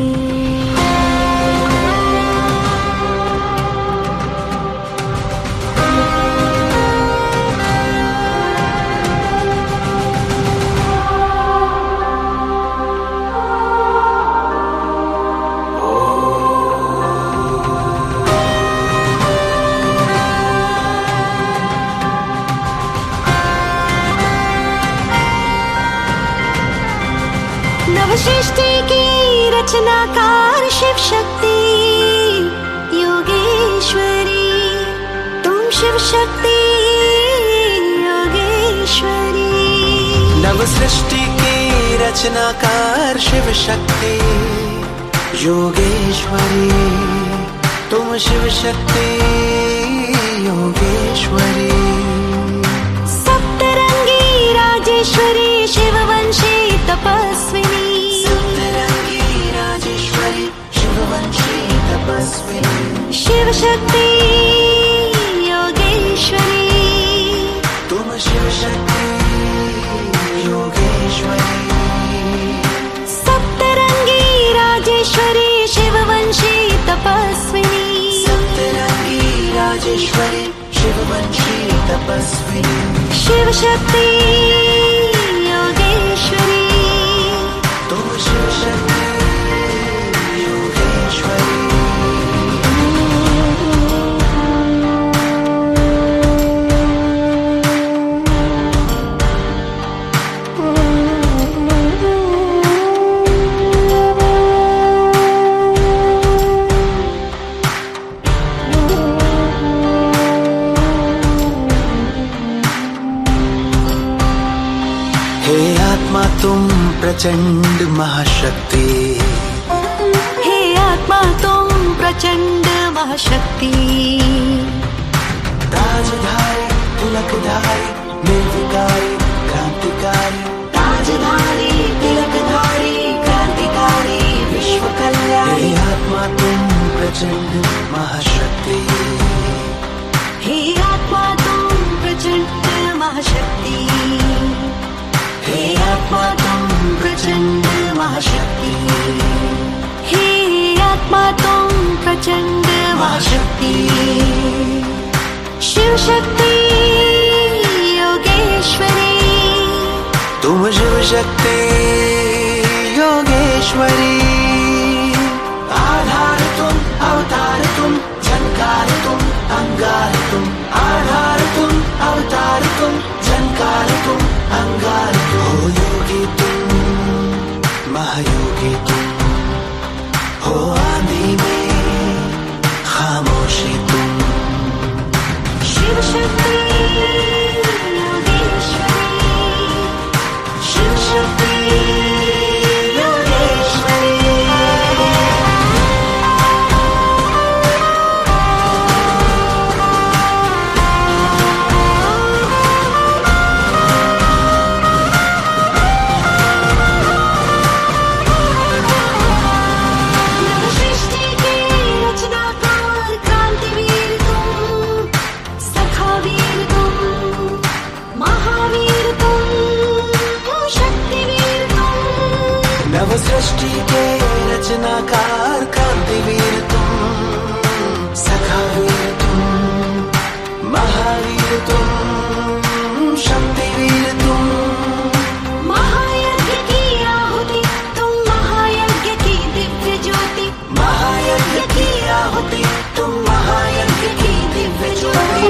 नवसृष्टि की रचनाकार शिव शक्ति योगेश्वरी, तुम शिव शक्ति योगेश्वरी।
नवसृष्टि की रचनाकार शिव शक्ति योगेश्वरी, तुम शिव शक्ति योगेश्वरी।
सप्तरंगी राजेश्वरी शिववंशी तपस्विनी, शिव शक्ति योगेश्वरी।
तपस्विनी
शिव शक्ति योगेश्वरी
तुम शिव शक्ति योगेश्वरी हे आत्मा तुम प्रचंड महाशक्ति
हे आत्मा तुम प्रचंड महाशक्ति
ताजधारी तिलकधारी निर्विकारी क्रांतिकारी
ताजधारी तिलकधारी क्रांतिकारी विश्व कल्याणी
हे आत्मा तुम प्रचंड महाशक्ति
हे आत्मा तुम प्रचंड महाशक्ति हे आत्मा तुम प्रचंड महाशक्ति हे आत्मा तुम प्रचंड महाशक्ति शिव शक्ति योगेश्वरी
तुम शिव शक्ति योगेश्वरी आधार तुम अवतार तुम झंकार तुम अंगार तुम आधार तुम अवतार तुम झंकार तुम अंगार हो योगी तुम महायोगी तुम हो आंधी में खामोशी तुम
शिव शक्ति योगेश्वरी शिव शक्ति योगेश्वरी सृष्टि के रचनाकार क्रांतिवीर तुम सखावीर तुम महावीर तुम शक्तिवीर तुम
नव सृष्टि के रचनाकार क्रांतिवीर तुम सखावीर तुम महावीर तुम शक्तिवीर तुम
महायज्ञ की आहुति तुम महायज्ञ की दिव्य ज्योति
महायज्ञ की आहुति तुम महायज्ञ की दिव्य ज्योति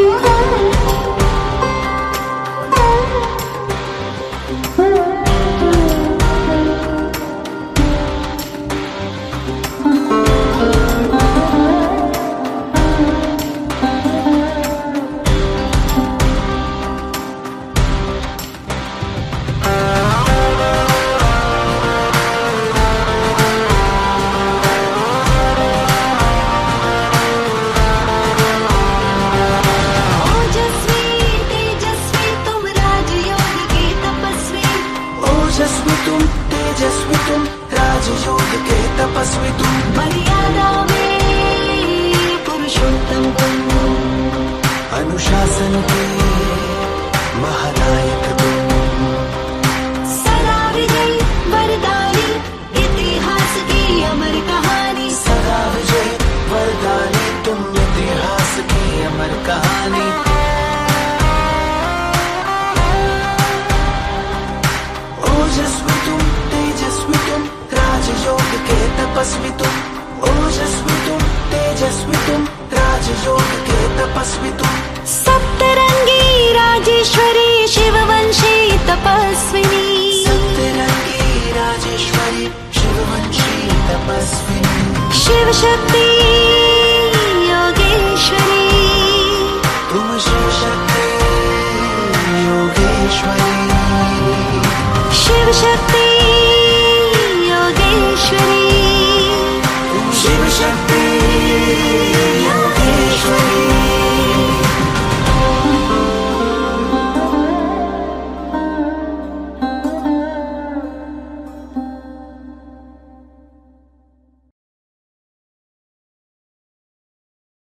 ओजस्वी तेजस्वी तुम राजयोग के तपस्वी
ओजस्वी तुम तेजस्वी तुम राजयोग के तपस्वी तुम
मर्यादा में पुरुषोत्तम तुम
अनुशासन के महानायक तुम
सदा विजयी वरदानी इतिहास की अमर कहानी
सदा विजय वरदानी तुम इतिहास की अमर कहानी ओजस्वी तुम तेजस्वी तुम राजयोग के तपस्वी तुम ओजस्वी तुम तेजस्वी तुम राजयोग के तपस्वी तुम
सप्तरंगी राजेश्वरी शिववंशी तपस्विनी
सप्तरंगी राजेश्वरी शिववंशी तपस्विनी
शिव शक्ति